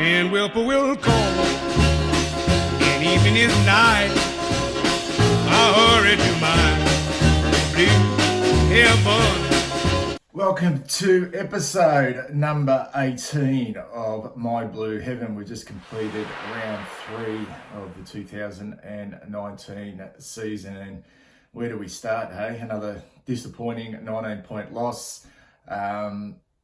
and whippoorwill call. And evening is night, I hurry to my blue heaven. Welcome to episode number 18 of My Blue Heaven. We just completed round 3 of the 2019 season, and where do we start, hey? Another disappointing 19-point loss.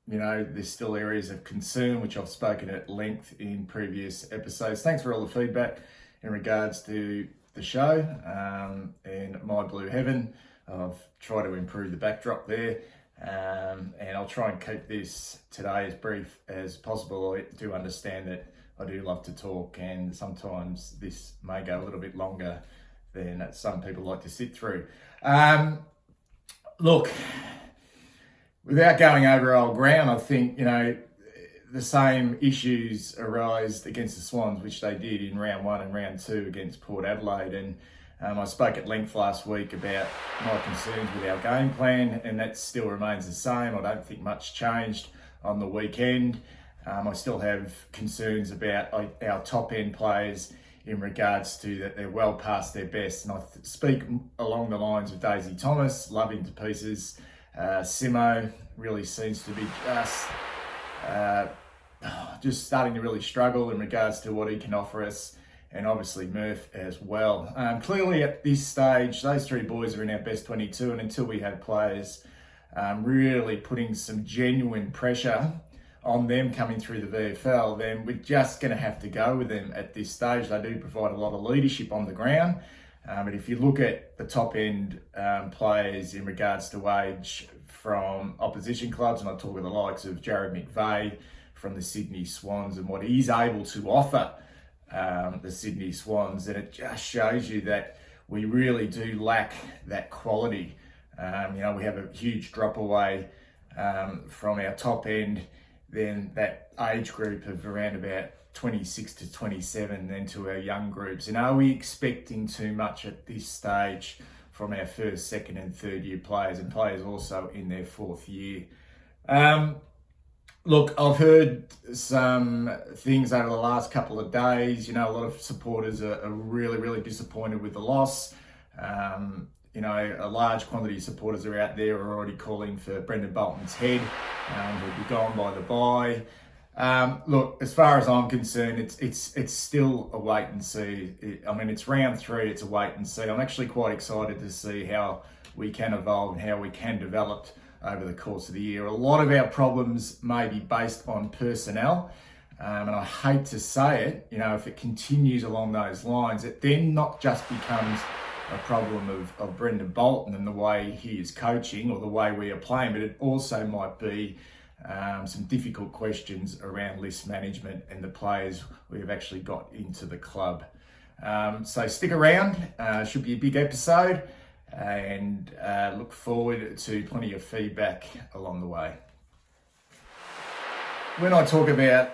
There's still areas of concern, which I've spoken at length in previous episodes. Thanks for all the feedback in regards to the show and My Blue Heaven. I've tried to improve the backdrop there. And I'll try and keep this today as brief as possible. I do understand that I do love to talk, and sometimes this may go a little bit longer than some people like to sit through. Look, without going over old ground, I think, the same issues arise against the Swans, which they did in round 1 and round 2 against Port Adelaide. And I spoke at length last week about my concerns with our game plan, and that still remains the same. I don't think much changed on the weekend. I still have concerns about our top end players in regards to that they're well past their best. And I speak along the lines of Daisy Thomas, love him to pieces. Simo really seems to be just starting to really struggle in regards to what he can offer us. And obviously Murph as well. Clearly at this stage, those 3 boys are in our best 22, and until we have players really putting some genuine pressure on them coming through the VFL, then we're just going to have to go with them at this stage. They do provide a lot of leadership on the ground, but if you look at the top end players in regards to wage from opposition clubs, and I talk of the likes of Jared McVeigh from the Sydney Swans and what he's able to offer the Sydney Swans, and it just shows you that we really do lack that quality. We have a huge drop away from our top end, then that age group of around about 26 to 27, then to our young groups. And are we expecting too much at this stage from our first, second and third year players, and players also in their 4th year? Look, I've heard some things over the last couple of days. A lot of supporters are really, really disappointed with the loss. A large quantity of supporters are out there who are already calling for Brendan Bolton's head. He'll be gone by the bye. Look, as far as I'm concerned, it's still a wait and see. It's round 3, it's a wait and see. I'm actually quite excited to see how we can evolve and how we can develop over the course of the year. A lot of our problems may be based on personnel, and I hate to say it, if it continues along those lines, it then not just becomes a problem of Brendan Bolton and the way he is coaching or the way we are playing, but it also might be some difficult questions around list management and the players we've actually got into the club. So stick around, should be a big episode, and look forward to plenty of feedback along the way. When I talk about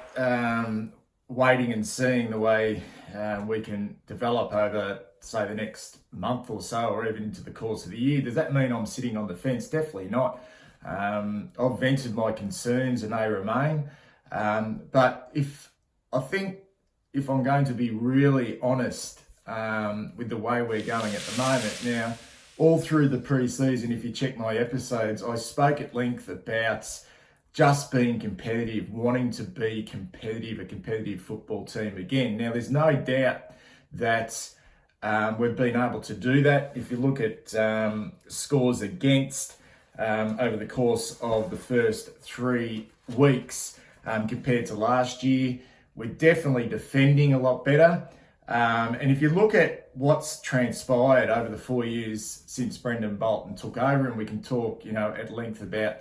waiting and seeing the way we can develop over, say, the next month or so, or even into the course of the year, does that mean I'm sitting on the fence? Definitely not. I've vented my concerns and they remain. But if I'm going to be really honest with the way we're going at the moment now, all through the pre-season, if you check my episodes, I spoke at length about just being competitive, wanting to be competitive, a competitive football team again. Now, there's no doubt that we've been able to do that. If you look at scores against over the course of the first 3 weeks compared to last year, we're definitely defending a lot better. And if you look at what's transpired over the 4 years since Brendan Bolton took over, and we can talk, at length about,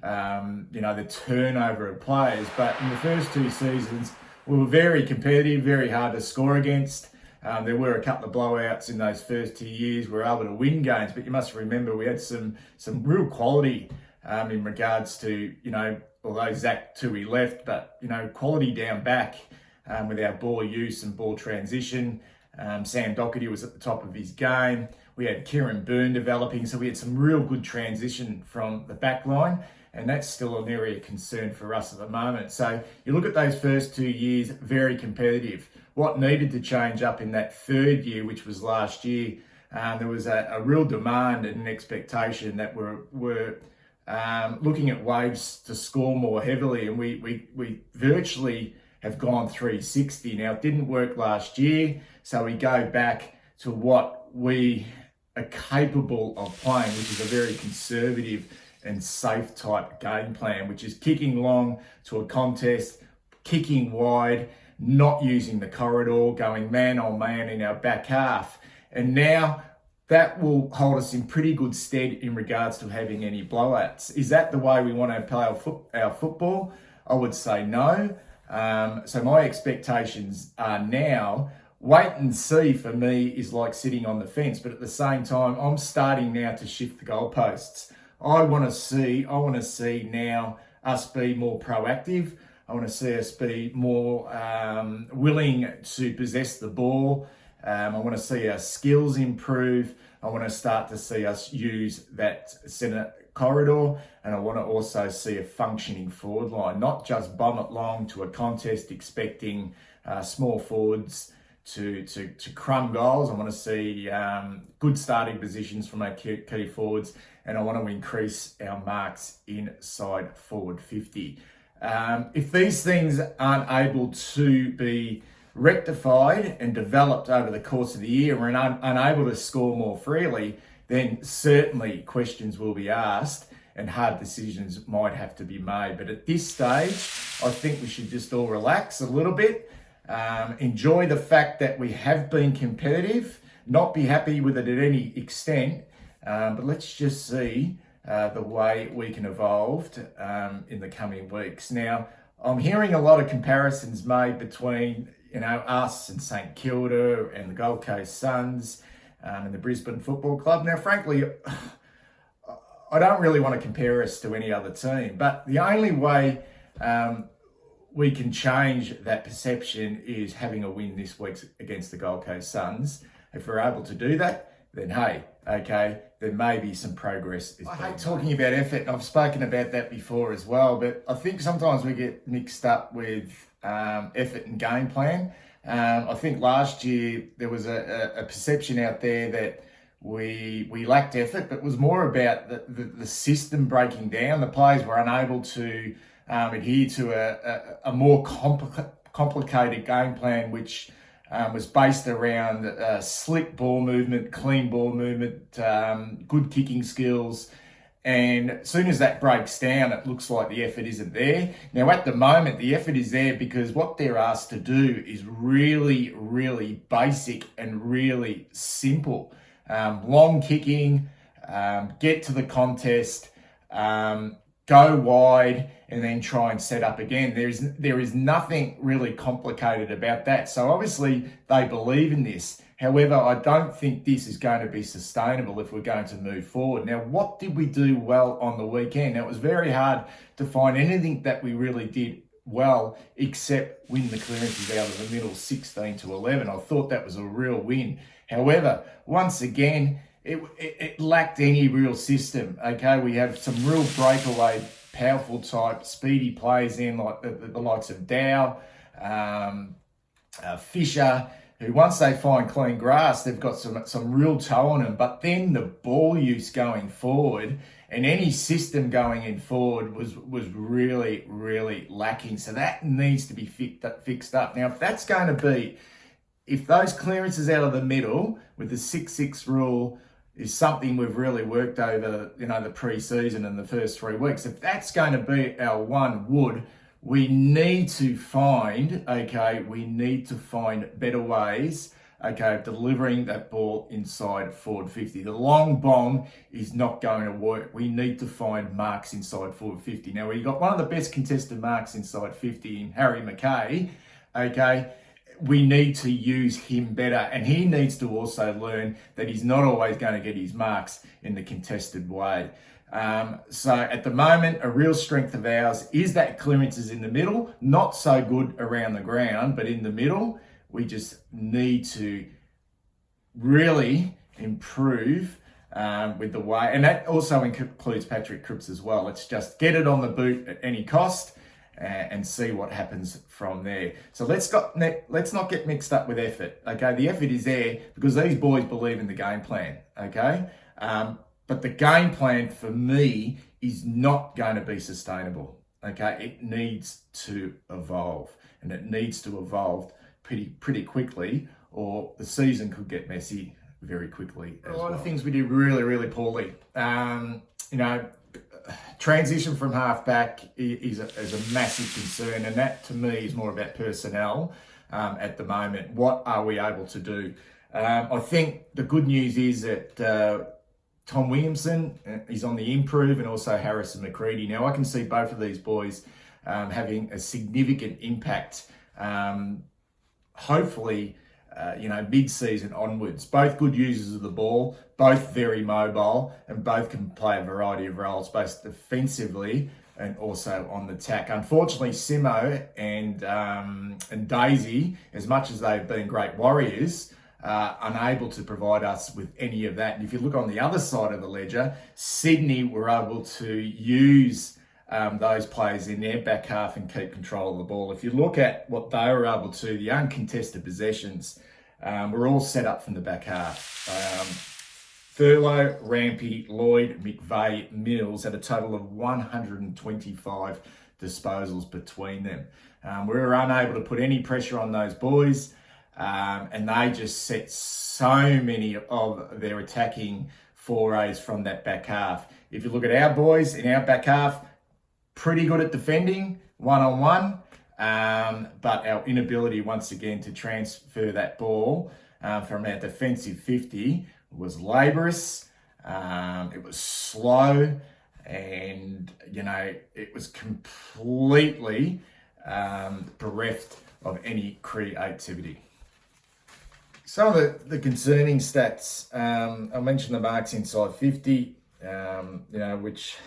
the turnover of players, but in the first 2 seasons, we were very competitive, very hard to score against. There were a couple of blowouts in those first 2 years. We were able to win games, but you must remember we had some real quality in regards to, although Zach Tui left, but, quality down back with our ball use and ball transition. Sam Doherty was at the top of his game. We had Kieran Byrne developing, so we had some real good transition from the back line. and that's still an area of concern for us at the moment. So you look at those first 2 years, very competitive. What needed to change up in that third year, which was last year, there was a real demand and an expectation that we're looking at Waves to score more heavily, and we virtually have gone 360. Now, it didn't work last year, so we go back to what we are capable of playing, which is a very conservative and safe type game plan, which is kicking long to a contest, kicking wide, not using the corridor, going man on man in our back half. And now that will hold us in pretty good stead in regards to having any blowouts. Is that the way we want to play our football? I would say no. So my expectations are now, wait and see for me is like sitting on the fence, but at the same time, I'm starting now to shift the goalposts. I want to see now us be more proactive. I want to see us be more willing to possess the ball. I want to see our skills improve. I want to start to see us use that centre corridor, and I want to also see a functioning forward line, not just bomb it long to a contest expecting small forwards to crumb goals. I want to see good starting positions from our key forwards, and I want to increase our marks inside forward 50. If these things aren't able to be rectified and developed over the course of the year, and we're unable to score more freely, then certainly questions will be asked and hard decisions might have to be made. But at this stage, I think we should just all relax a little bit, enjoy the fact that we have been competitive, not be happy with it at any extent, but let's just see the way we can evolve in the coming weeks. Now, I'm hearing a lot of comparisons made between us and St Kilda and the Gold Coast Suns and the Brisbane Football Club. Now, frankly, I don't really want to compare us to any other team, but the only way we can change that perception is having a win this week against the Gold Coast Suns. If we're able to do that, then hey, okay, there may be some progress. I hate talking about effort, and I've spoken about that before as well, but I think sometimes we get mixed up with effort and game plan. I think last year there was a perception out there that we lacked effort, but it was more about the system breaking down. The players were unable to adhere to a more complicated game plan, which was based around slick ball movement, clean ball movement, good kicking skills. And as soon as that breaks down, it looks like the effort isn't there. Now, at the moment, the effort is there because what they're asked to do is really, really basic and really simple. Long kicking, get to the contest, go wide, and then try and set up again. There is nothing really complicated about that. So obviously they believe in this. However, I don't think this is going to be sustainable if we're going to move forward. Now, what did we do well on the weekend? Now, it was very hard to find anything that we really did well except win the clearances out of the middle 16-11. I thought that was a real win. However, once again, it lacked any real system. Okay, we have some real breakaway, powerful type, speedy plays in like the likes of Dow, Fisher, who once they find clean grass, they've got some real toe on them. But then the ball use going forward and any system going in forward was really, really lacking. So that needs to be fixed up. Now, if those clearances out of the middle with the 6-6 rule is something we've really worked over, the pre-season and the first 3 weeks, if that's going to be our one wood, we need to find better ways, of delivering that ball inside forward 50. The long bomb is not going to work. We need to find marks inside forward 50. Now, we got one of the best contested marks inside 50 in Harry McKay, we need to use him better, and he needs to also learn that he's not always going to get his marks in the contested way. So at the moment, a real strength of ours is that clearances in the middle, not so good around the ground, but in the middle, we just need to really improve with the way, and that also includes Patrick Cripps as well. Let's just get it on the boot at any cost and see what happens from there. So let's not get mixed up with effort. Okay, the effort is there because these boys believe in the game plan. Okay, but the game plan for me is not going to be sustainable. Okay, it needs to evolve, and it needs to evolve pretty quickly, or the season could get messy very quickly. A lot of things we did really poorly. Transition from halfback is a massive concern, and that to me is more about personnel at the moment. What are we able to do? I think the good news is that Tom Williamson is on the improve, and also Harrison McCready. Now I can see both of these boys having a significant impact, hopefully, mid-season onwards. Both good users of the ball, both very mobile, and both can play a variety of roles, both defensively and also on the tack. Unfortunately, Simo and Daisy, as much as they've been great warriors, unable to provide us with any of that. And if you look on the other side of the ledger, Sydney were able to use those players in their back half and keep control of the ball. If you look at what they were able to, the uncontested possessions were all set up from the back half. Thurlow, Rampy, Lloyd, McVeigh, Mills had a total of 125 disposals between them. We were unable to put any pressure on those boys, and they just set so many of their attacking forays from that back half. If you look at our boys in our back half, pretty good at defending one-on-one, but our inability once again to transfer that ball from our defensive 50 was laborious, it was slow, and it was completely bereft of any creativity. Some of the concerning stats, I mentioned the marks inside 50, which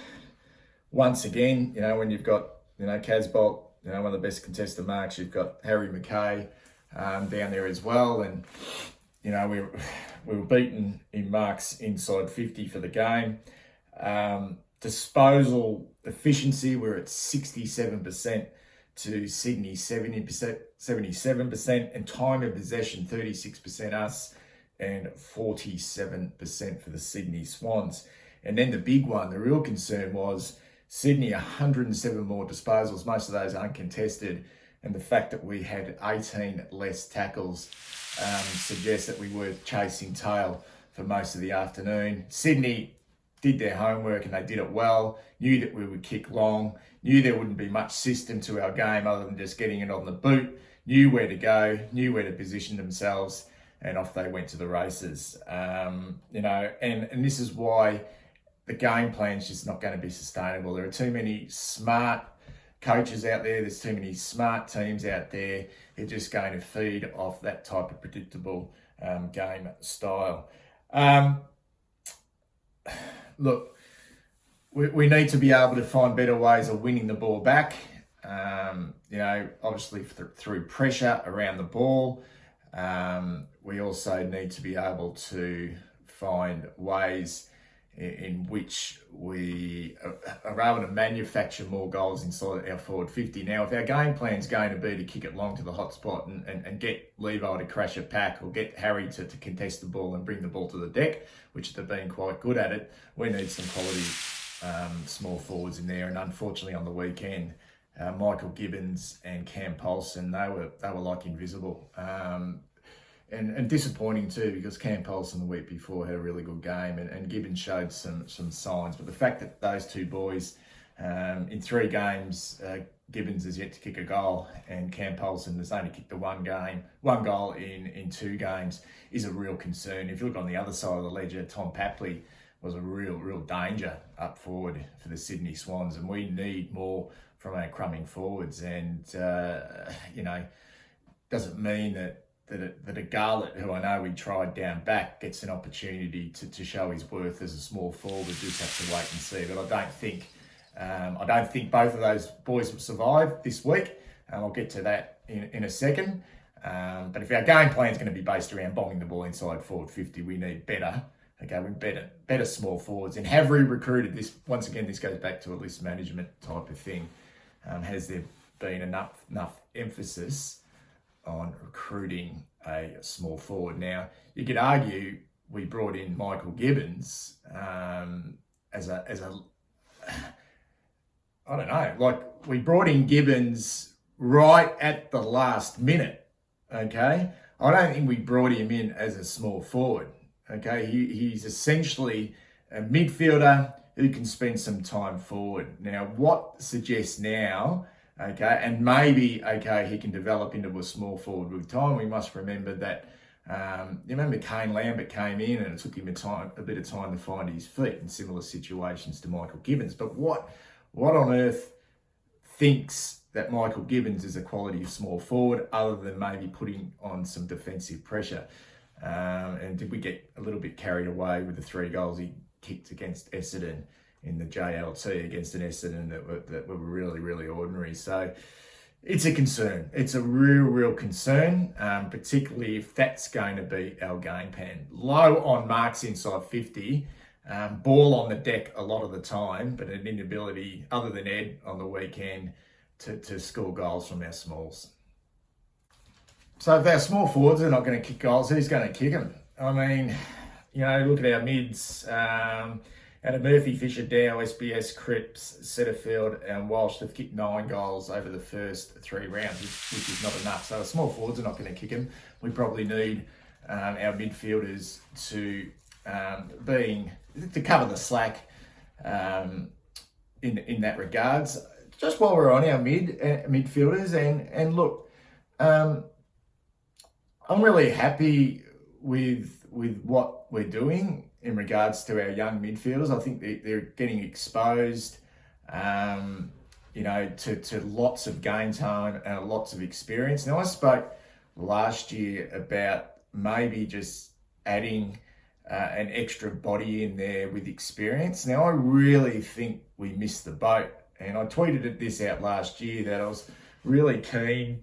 once again, when you've got, Casbolt, one of the best contested marks, you've got Harry McKay down there as well. And, we were beaten in marks inside 50 for the game. Disposal efficiency, we're at 67% to Sydney 77%, and time of possession 36% us and 47% for the Sydney Swans. And then the big one, the real concern was Sydney 107 more disposals, most of those uncontested, and the fact that we had 18 less tackles suggests that we were chasing tail for most of the afternoon. Sydney did their homework and they did it well, knew that we would kick long, knew there wouldn't be much system to our game other than just getting it on the boot, knew where to go, knew where to position themselves, and off they went to the races. And this is why the game plan is just not going to be sustainable. There are too many smart coaches out there. There's too many smart teams out there. They're just going to feed off that type of predictable game style. Look, we need to be able to find better ways of winning the ball back. Obviously through pressure around the ball. We also need to be able to find ways in which we are able to manufacture more goals inside our forward 50. Now, if our game plan is going to be to kick it long to the hot spot and get Levi to crash a pack, or get Harry to contest the ball and bring the ball to the deck, which they've been quite good at it, we need some quality small forwards in there. And unfortunately on the weekend, Michael Gibbons and Cam Paulson, they were like invisible. And disappointing too, because Cam Paulson the week before had a really good game, and Gibbons showed some signs. But the fact that those two boys, in 3 games, Gibbons has yet to kick a goal, and Cam Paulson has only kicked the one goal in 2 games, is a real concern. If you look on the other side of the ledger, Tom Papley was a real danger up forward for the Sydney Swans, and we need more from our crumbing forwards. And doesn't mean that a Garlett, who I know we tried down back, gets an opportunity to show his worth as a small forward. We just have to wait and see. But I don't think both of those boys will survive this week. I'll get to that in a second. But if our game plan is going to be based around bombing the ball inside forward 50, we need better okay, we better small forwards, and have recruited this. Once again, this goes back to a list management type of thing. Has there been enough emphasis on recruiting a small forward? Now, you could argue we brought in Michael Gibbons as a I don't know, like we brought in Gibbons right at the last minute, okay? I don't think we brought him in as a small forward, okay? He's essentially a midfielder who can spend some time forward. Now, what suggests now, okay, and maybe, okay, he can develop into a small forward with time. We must remember that, you remember Kane Lambert came in and it took him a bit of time to find his feet in similar situations to Michael Gibbons. But what on earth thinks that Michael Gibbons is a quality of small forward other than maybe putting on some defensive pressure? And did we get a little bit carried away with the 3 goals he kicked against Essendon in the JLT against an Essendon that were really, really ordinary? So it's a concern. It's a real concern, particularly if that's going to be our game plan. Low on marks inside 50, ball on the deck a lot of the time, but an inability, other than Ed on the weekend, to score goals from our smalls. So if our small forwards are not going to kick goals, who's going to kick them? I mean, you know, look at our mids. Out of Murphy, Fisher, Dow, SBS, Cripps, Setterfield and Walsh, they've kicked 9 goals over the first 3 rounds, which is not enough. So the small forwards are not going to kick them. We probably need our midfielders to cover the slack in that regards. Just while we're on our midfielders, and look, I'm really happy with what we're doing in regards to our young midfielders. I think they're getting exposed, you know, to lots of game time and lots of experience. Now, I spoke last year about maybe just adding an extra body in there with experience. Now, I really think we missed the boat. And I tweeted this out last year that I was really keen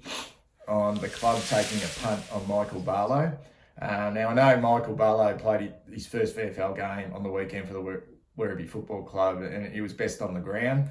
on the club taking a punt on Michael Barlow. Now, I know Michael Barlow played his first VFL game on the weekend for the Werribee Football Club, and he was best on the ground.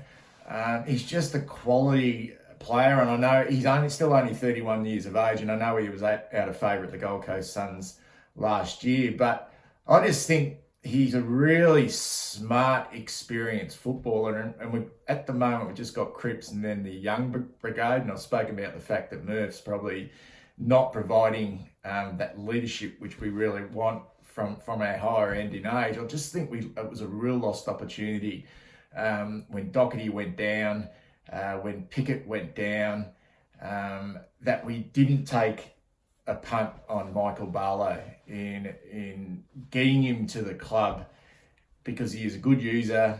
He's just a quality player, and I know he's still only 31 years of age, and I know he was out of favour at the Gold Coast Suns last year, but I just think he's a really smart, experienced footballer, and at the moment we've just got Cripps and then the young brigade, and I've spoken about the fact that Murph's probably not providing that leadership which we really want from our higher end in age. I just think it was a real lost opportunity when Doherty went down, when Pickett went down, that we didn't take a punt on Michael Barlow in getting him to the club, because he is a good user.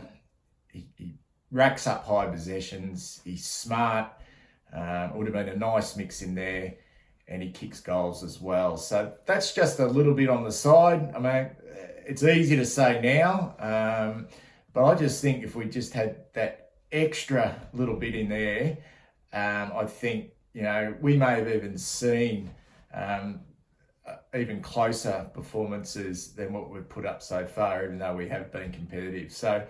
He racks up high possessions. He's smart. Would have been a nice mix in there. And he kicks goals as well. So that's just a little bit on the side. I mean, it's easy to say now, but I just think if we just had that extra little bit in there, I think, you know, we may have even seen even closer performances than what we've put up so far, even though we have been competitive. So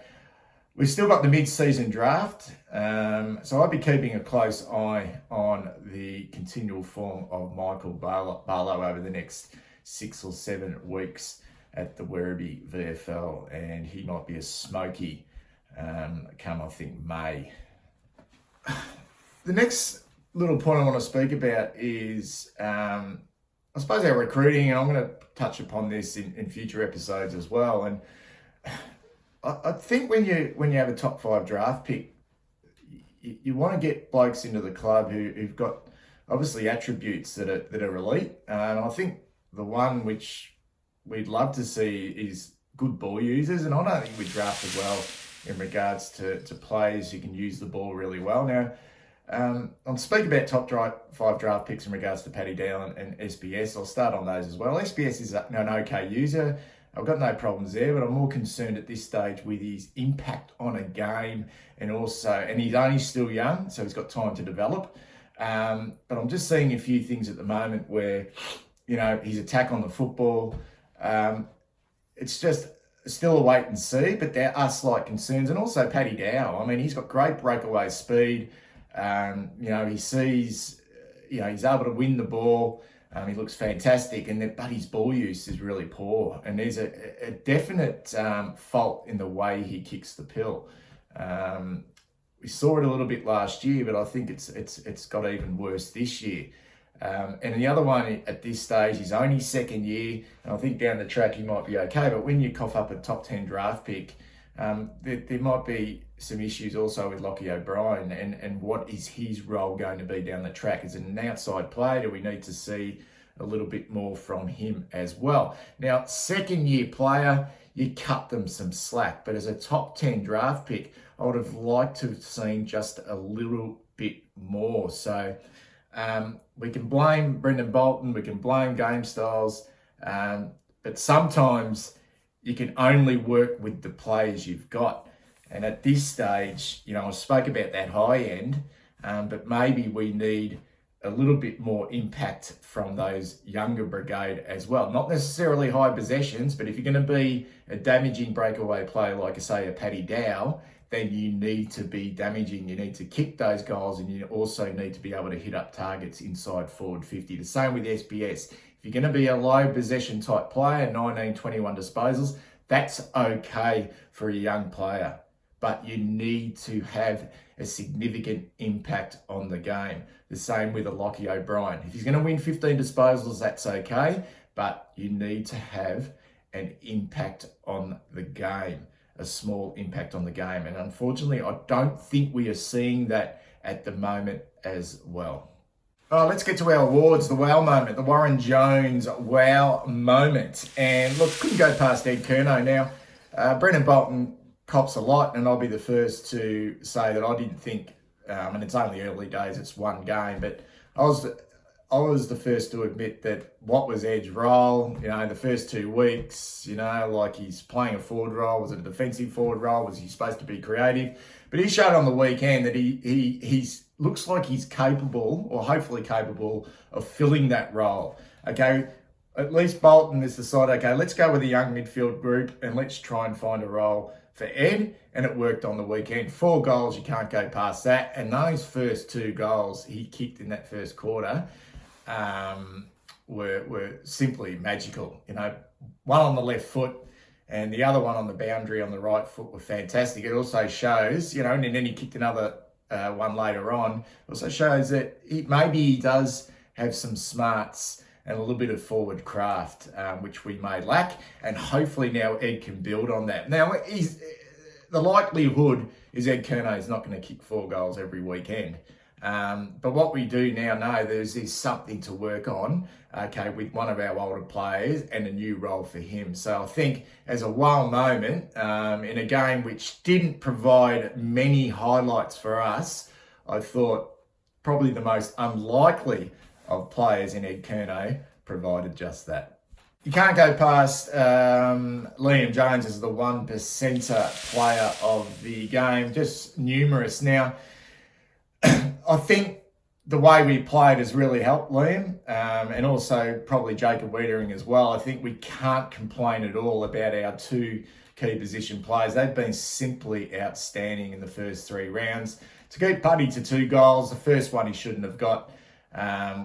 we've still got the mid-season draft, so I'd be keeping a close eye on the continual form of Michael Barlow over the next 6 or 7 weeks at the Werribee VFL, and he might be a smoky come, I think, May. The next little point I want to speak about is, I suppose, our recruiting, and I'm going to touch upon this in future episodes as well. And I think when you have a top 5 draft pick, you want to get blokes into the club who've got obviously attributes that are elite. And I think the one which we'd love to see is good ball users. And I don't think we drafted well in regards to players who can use the ball really well. Now, I'll speak about top 5 draft picks in regards to Paddy Dow and SBS. I'll start on those as well. SBS is an okay user. I've got no problems there, but I'm more concerned at this stage with his impact on a game, and he's only still young, so he's got time to develop. But I'm just seeing a few things at the moment where, you know, his attack on the football, it's just still a wait and see, but there are slight concerns. And also Paddy Dow, I mean, he's got great breakaway speed. He sees, he's able to win the ball. He looks fantastic, but his ball use is really poor. And there's a definite fault in the way he kicks the pill. We saw it a little bit last year, but I think it's got even worse this year. And the other one at this stage, he's only second year, and I think down the track he might be okay. But when you cough up a top 10 draft pick, there might be some issues also with Lockie O'Brien and what is his role going to be down the track? As an outside player, do we need to see a little bit more from him as well? Now, second year player, you cut them some slack, but as a top 10 draft pick, I would have liked to have seen just a little bit more. So we can blame Brendan Bolton, we can blame game styles, but sometimes you can only work with the players you've got. And at this stage, I spoke about that high end, but maybe we need a little bit more impact from those younger brigade as well. Not necessarily high possessions, but if you're going to be a damaging breakaway player, like I say, a Paddy Dow, then you need to be damaging. You need to kick those goals, and you also need to be able to hit up targets inside forward 50. The same with SPS. If you're going to be a low possession type player, 19, 21 disposals, that's okay for a young player. But you need to have a significant impact on the game. The same with a Lockie O'Brien. If he's going to win 15 disposals, that's okay, but you need to have an impact on the game, a small impact on the game. And unfortunately, I don't think we are seeing that at the moment as well. Let's get to our awards, the wow moment, the Warren Jones wow moment. And look, couldn't go past Ed Curnow. Now, Brendan Bolton cops a lot, and I'll be the first to say that I didn't think, and it's only early days, it's one game, but I was the first to admit that what was Ed's role, the first 2 weeks, like he's playing a forward role. Was it a defensive forward role? Was he supposed to be creative? But he showed on the weekend that he looks like he's capable, or hopefully capable, of filling that role. Okay, at least Bolton has decided, okay, let's go with a young midfield group and let's try and find a role for Ed, and it worked on the weekend. 4 goals, you can't go past that. And those first 2 goals he kicked in that first quarter were simply magical. One on the left foot and the other one on the boundary on the right foot were fantastic. It also shows, and then he kicked another one later on. It also shows that maybe he does have some smarts and a little bit of forward craft, which we may lack. And hopefully now Ed can build on that. Now, the likelihood is Ed Curnow is not going to kick 4 goals every weekend. But what we do now know there's something to work on, okay, with one of our older players and a new role for him. So I think as a wow moment, in a game which didn't provide many highlights for us, I thought probably the most unlikely of players in Ed Curnow provided just that. You can't go past Liam Jones as the 1%er player of the game, just numerous. Now, I think the way we played has really helped Liam, and also probably Jacob Wiedering as well. I think we can't complain at all about our 2 key position players. They've been simply outstanding in the first 3 rounds. To keep Buddy to 2 goals, the first one he shouldn't have got,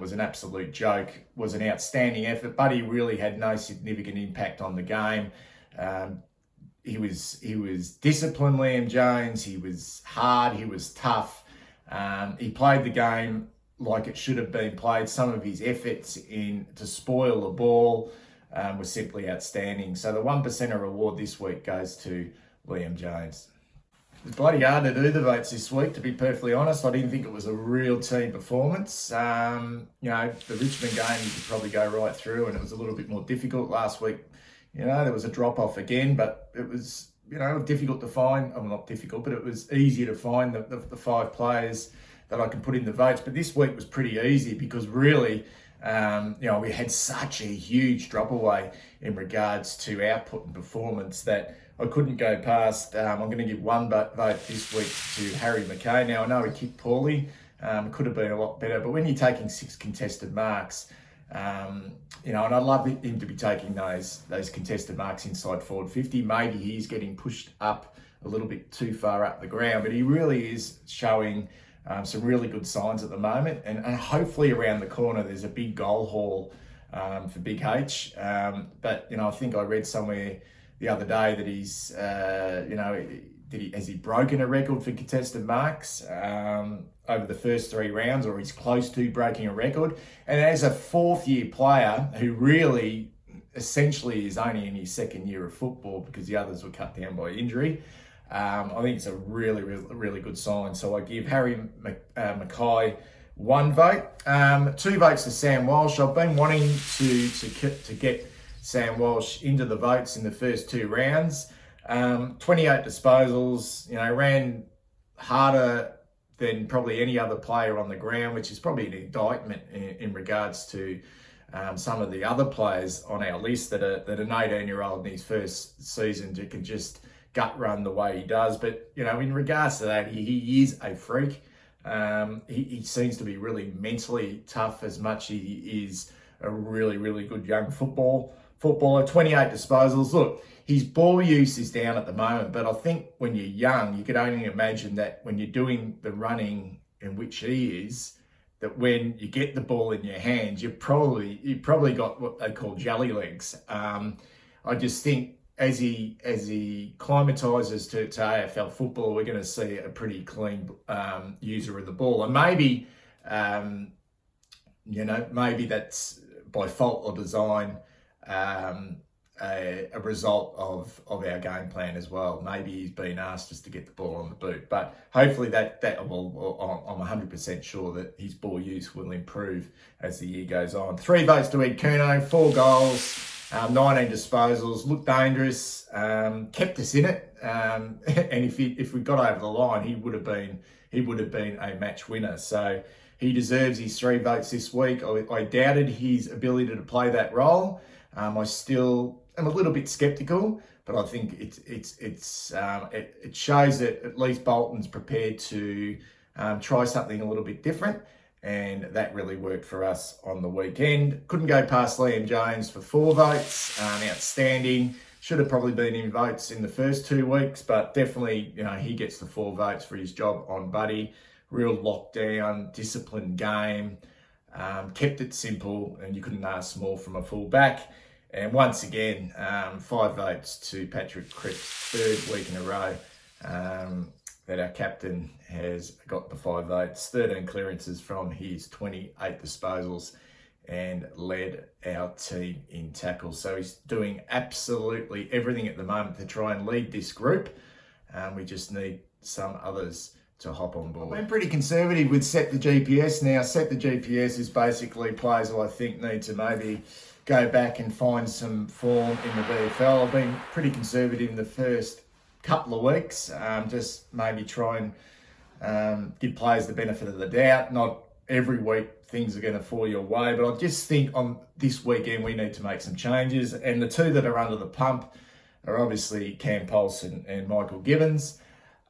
was an absolute joke, was an outstanding effort. Buddy really had no significant impact on the game. He was disciplined, Liam Jones. He was hard, he was tough. He played the game like it should have been played. Some of his efforts to spoil the ball were simply outstanding. So the 1%er award this week goes to Liam Jones. It's bloody hard to do the votes this week, to be perfectly honest. I didn't think it was a real team performance. The Richmond game, you could probably go right through, and it was a little bit more difficult last week. There was a drop-off again, but it was, difficult to find. Well, not difficult, but it was easier to find the 5 players that I can put in the votes. But this week was pretty easy because really, we had such a huge drop away in regards to output and performance that I couldn't go past. I'm going to give 1 vote this week to Harry McKay. Now, I know he kicked poorly, could have been a lot better, but when you're taking 6 contested marks, And I'd love him to be taking those contested marks inside forward 50. Maybe he's getting pushed up a little bit too far up the ground, but he really is showing some really good signs at the moment. And hopefully around the corner, there's a big goal haul for Big H. But I think I read somewhere the other day that he's, has he broken a record for contested marks over the first 3 rounds, or he's close to breaking a record? And as a 4th-year player who really essentially is only in his 2nd year of football because the others were cut down by injury, I think it's a really, really, really good sign. So I give Harry Mackay 1 vote. 2 votes to Sam Walsh. I've been wanting to get Sam Walsh into the votes in the first 2 rounds. 28 disposals, ran harder than probably any other player on the ground, which is probably an indictment in regards to some of the other players on our list that an 18-year-old in his first season can just gut run the way he does. But, in regards to that, he is a freak. He seems to be really mentally tough as much as he is a really, really good young footballer. 28 disposals. Look, his ball use is down at the moment, but I think when you're young, you could only imagine that when you're doing the running in which he is, that when you get the ball in your hands, you probably got what they call jelly legs. I just think as he acclimatises to AFL football, we're going to see a pretty clean user of the ball, and maybe maybe that's by fault or design. A result of our game plan as well. Maybe he's been asked just to get the ball on the boot, but hopefully that will. I'm 100% sure that his ball use will improve as the year goes on. 3 votes to Ed Curnow, 4 goals, 19 disposals. Looked dangerous, kept us in it, and if we got over the line, he would have been a match winner. So he deserves his 3 votes this week. I doubted his ability to play that role. I still am a little bit sceptical, but I think it shows that at least Bolton's prepared to try something a little bit different, and that really worked for us on the weekend. Couldn't go past Liam Jones for 4 votes. Outstanding. Should have probably been in votes in the first 2 weeks, but definitely, he gets the 4 votes for his job on Buddy. Real lockdown, disciplined game. Kept it simple, and you couldn't ask more from a full-back. And once again, 5 votes to Patrick Cripps, 3rd week in a row that our captain has got the 5 votes, 13 clearances from his 28 disposals, and led our team in tackles. So he's doing absolutely everything at the moment to try and lead this group. We just need some others to hop on board. I've been pretty conservative with Set the GPS now. Set the GPS is basically players who I think need to maybe go back and find some form in the VFL. I've been pretty conservative in the first couple of weeks, just maybe try and give players the benefit of the doubt. Not every week things are going to fall your way, but I just think on this weekend we need to make some changes. And the 2 that are under the pump are obviously Cam Polson and Michael Gibbons.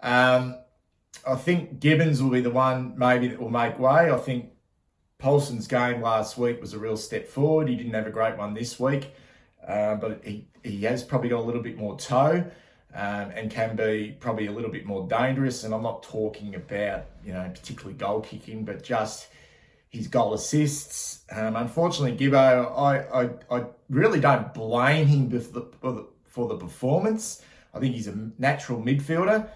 I think Gibbons will be the one maybe that will make way. I think Polson's game last week was a real step forward. He didn't have a great one this week, but he has probably got a little bit more toe and can be probably a little bit more dangerous. And I'm not talking about, particularly goal kicking, but just his goal assists. Unfortunately, Gibbo, I really don't blame him for the performance. I think he's a natural midfielder.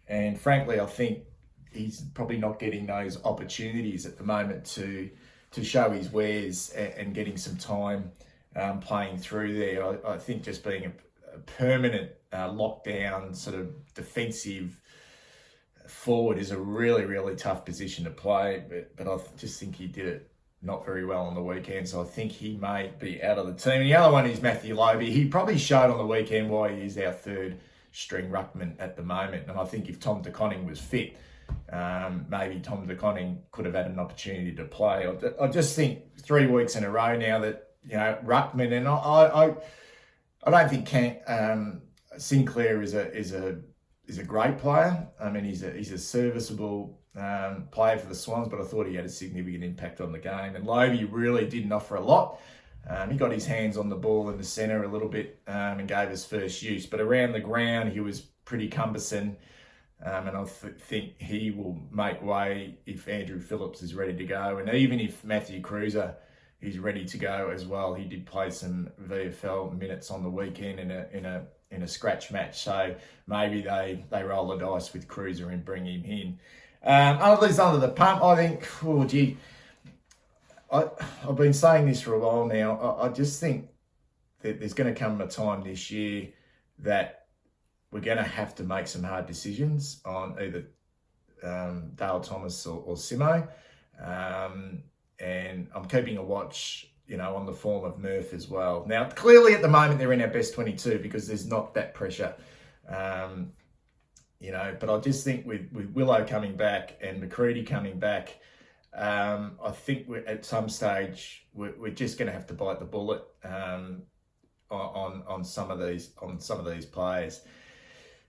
And frankly, I think he's probably not getting those opportunities at the moment to show his wares and getting some time playing through there. I think just being a permanent lockdown sort of defensive forward is a really, really tough position to play. But I just think he did it not very well on the weekend. So I think he may be out of the team. And the other one is Matthew Lobe. He probably showed on the weekend why he is our 3rd string ruckman at the moment. And I think if Tom De Koning was fit, maybe Tom De Koning could have had an opportunity to play. I just think 3 weeks in a row now that, ruckman, and I don't think Sinclair is a great player. I mean, he's a serviceable player for the Swans, but I thought he had a significant impact on the game. And Lovey really didn't offer a lot. He got his hands on the ball in the centre a little bit and gave us first use. But around the ground, he was pretty cumbersome. And I think he will make way if Andrew Phillips is ready to go. And even if Matthew Cruiser is ready to go as well, he did play some VFL minutes on the weekend in a scratch match. So maybe they roll the dice with Cruiser and bring him in. Under the pump, I think, I've been saying this for a while now. I just think that there's going to come a time this year that we're going to have to make some hard decisions on either Dale Thomas or Simo. And I'm keeping a watch, on the form of Murph as well. Now, clearly at the moment, they're in our best 22 because there's not that pressure. But I just think with Willow coming back and McCready coming back, I think at some stage we're just going to have to bite the bullet on some of these players.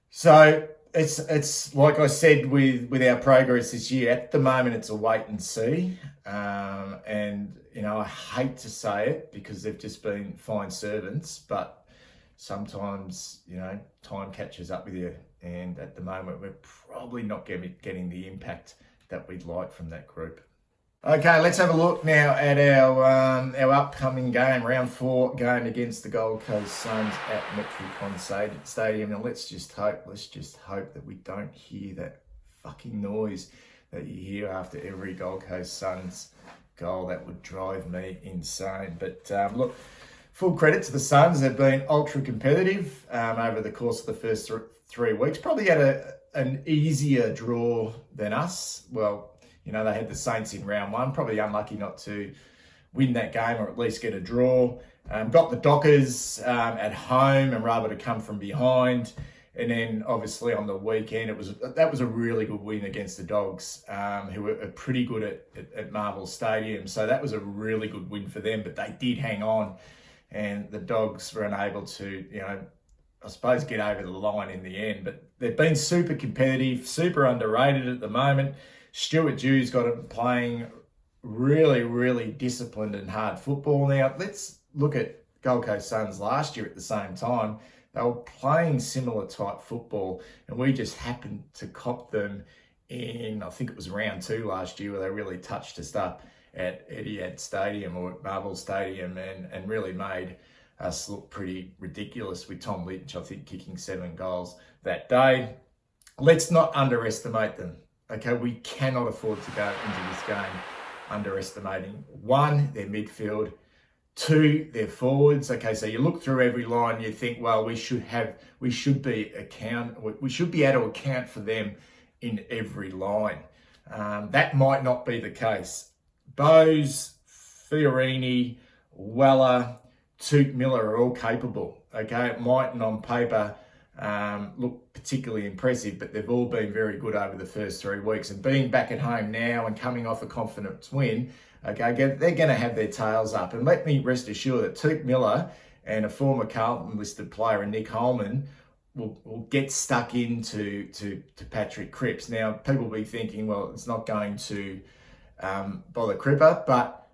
So it's like I said with our progress this year. At the moment, it's a wait and see, and I hate to say it because they've just been fine servants, but sometimes time catches up with you, and at the moment we're probably not getting the impact that we'd like from that group. Okay, let's have a look now at our upcoming game, round 4 game against the Gold Coast Suns at Metricon Stadium. And let's just hope that we don't hear that fucking noise that you hear after every Gold Coast Suns goal. That would drive me insane. But look, full credit to the Suns. They've been ultra competitive over the course of the first 3 weeks. Probably had an easier draw than us. Well, they had the Saints in round 1. Probably unlucky not to win that game or at least get a draw. Got the Dockers at home and were able to come from behind. And then obviously on the weekend, that was a really good win against the Dogs, who were pretty good at Marvel Stadium. So that was a really good win for them, but they did hang on. And the Dogs were unable to, I suppose, get over the line in the end. But they've been super competitive, super underrated at the moment. Stuart Dew's got them playing really, really disciplined and hard football. Now, let's look at Gold Coast Suns last year at the same time. They were playing similar type football, and we just happened to cop them in, I think it was round 2 last year, where they really touched us up at Etihad Stadium or at Marvel Stadium and really made us look pretty ridiculous with Tom Lynch, I think, kicking 7 goals that day. Let's not underestimate them. Okay, we cannot afford to go into this game underestimating. 1, their midfield. 2, their forwards. Okay, so you look through every line, you think, well, we should be able to account for them in every line. That might not be the case. Bowes, Fiorini, Weller, Toot Miller are all capable. Okay, it mightn't on paper look particularly impressive, but they've all been very good over the first 3 weeks. And being back at home now and coming off a confidence win, okay, they're going to have their tails up. And let me rest assured that Toot Miller and a former Carlton listed player, Nick Holman, will get stuck into Patrick Cripps. Now, people will be thinking, well, it's not going to bother Cripper, but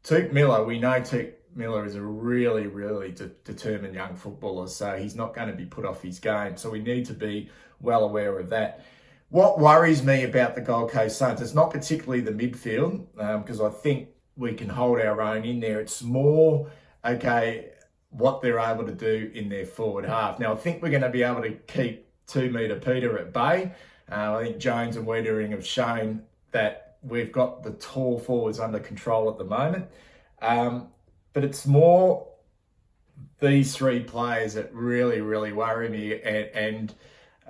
Toot Miller, we know Toot Miller is a really, really determined young footballer, so he's not going to be put off his game. So we need to be well aware of that. What worries me about the Gold Coast Suns, it's not particularly the midfield, because I think we can hold our own in there. It's more, what they're able to do in their forward half. Now, I think we're going to be able to keep 2 metre Peter at bay. I think Jones and Wiedering have shown that we've got the tall forwards under control at the moment. But it's more these 3 players that really, really worry me. And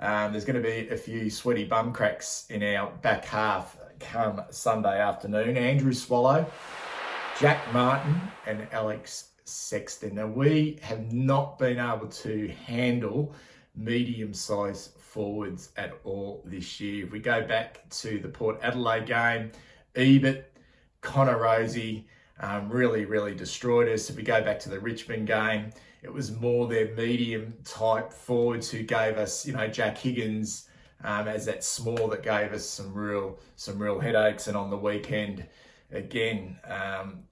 there's going to be a few sweaty bum cracks in our back half come Sunday afternoon. Andrew Swallow, Jack Martin and Alex Sexton. Now, we have not been able to handle medium-sized forwards at all this year. If we go back to the Port Adelaide game, Ebert, Connor Rosie, really, really destroyed us. If we go back to the Richmond game, it was more their medium type forwards who gave us, Jack Higgins as that small that gave us some real headaches. And on the weekend, again,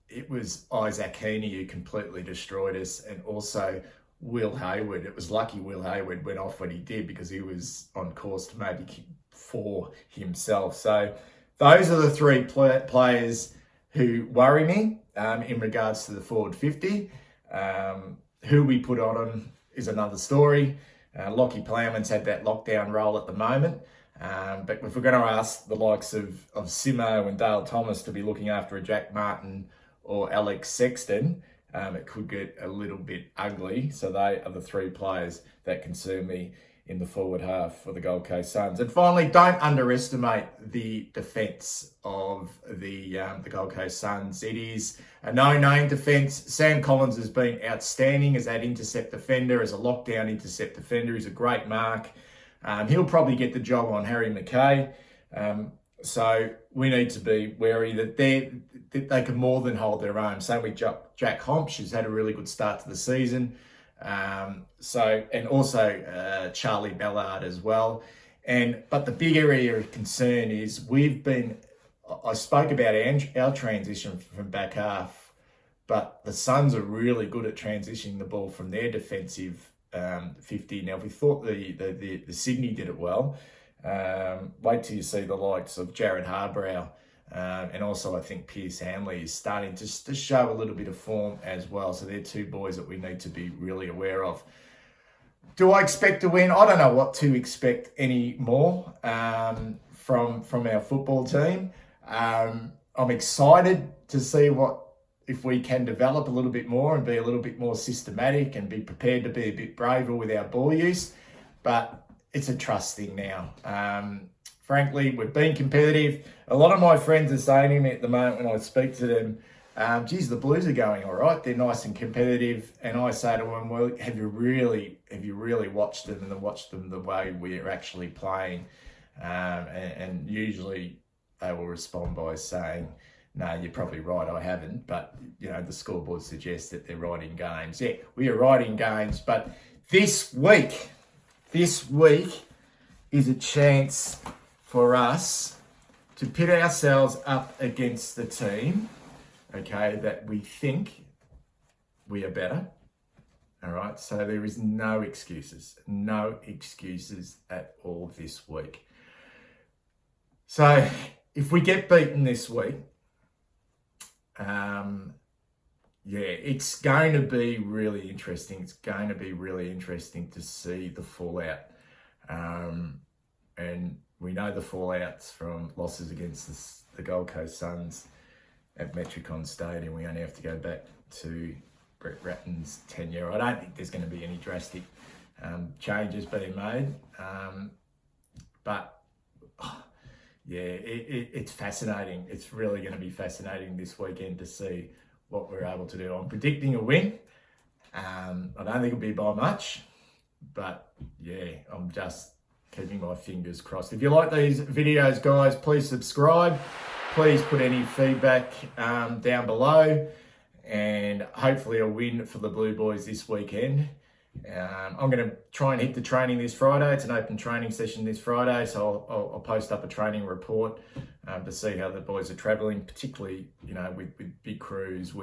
it was Isaac Heaney who completely destroyed us, and also Will Hayward. It was lucky Will Hayward went off when he did, because he was on course to maybe kick 4 himself. So those are the 3 players who worry me in regards to the forward 50. Who we put on them is another story. Lockie Plowman's had that lockdown role at the moment. But if we're going to ask the likes of Simo and Dale Thomas to be looking after a Jack Martin or Alex Sexton, it could get a little bit ugly. So they are the 3 players that concern me in the forward half for the Gold Coast Suns. And finally, don't underestimate the defence of the Gold Coast Suns. It is a no-name defence. Sam Collins has been outstanding as that intercept defender, as a lockdown intercept defender. He's a great mark. He'll probably get the job on Harry McKay. So we need to be wary that they can more than hold their own. Same with Jack Homsch, who's had a really good start to the season. And also Charlie Ballard as well. But the big area of concern is I spoke about our transition from back half, but the Suns are really good at transitioning the ball from their defensive 50. Now, we thought the Sydney did it well. Wait till you see the likes of Jared Harbrow. And also I think Pierce Hanley is starting to show a little bit of form as well. So they're 2 boys that we need to be really aware of. Do I expect to win? I don't know what to expect anymore from our football team. I'm excited to see if we can develop a little bit more and be a little bit more systematic and be prepared to be a bit braver with our ball use. But it's a trust thing now. Frankly, we've been competitive. A lot of my friends are saying to me at the moment when I speak to them, geez, the Blues are going all right. They're nice and competitive. And I say to them, well, have you really watched them and watched them the way we're actually playing? And usually they will respond by saying, no, you're probably right, I haven't. But, the scoreboard suggests that they're right in games. Yeah, we are right in games. But this week is a chance for us to pit ourselves up against the team, okay, that we think we are better. All right, so there is no excuses at all this week. So if we get beaten this week, it's going to be really interesting. It's going to be really interesting to see the fallout. And we know the fallouts from losses against the Gold Coast Suns at Metricon Stadium. We only have to go back to Brett Ratton's tenure. I don't think there's going to be any drastic changes being made. It's fascinating. It's really going to be fascinating this weekend to see what we're able to do. I'm predicting a win. I don't think it'll be by much, but I'm just keeping my fingers crossed. If you like these videos, guys, please subscribe. Please put any feedback down below, and hopefully a win for the Blue Boys this weekend. I'm going to try and hit the training this Friday. It's an open training session this Friday, so I'll post up a training report to see how the boys are travelling, particularly with big crews.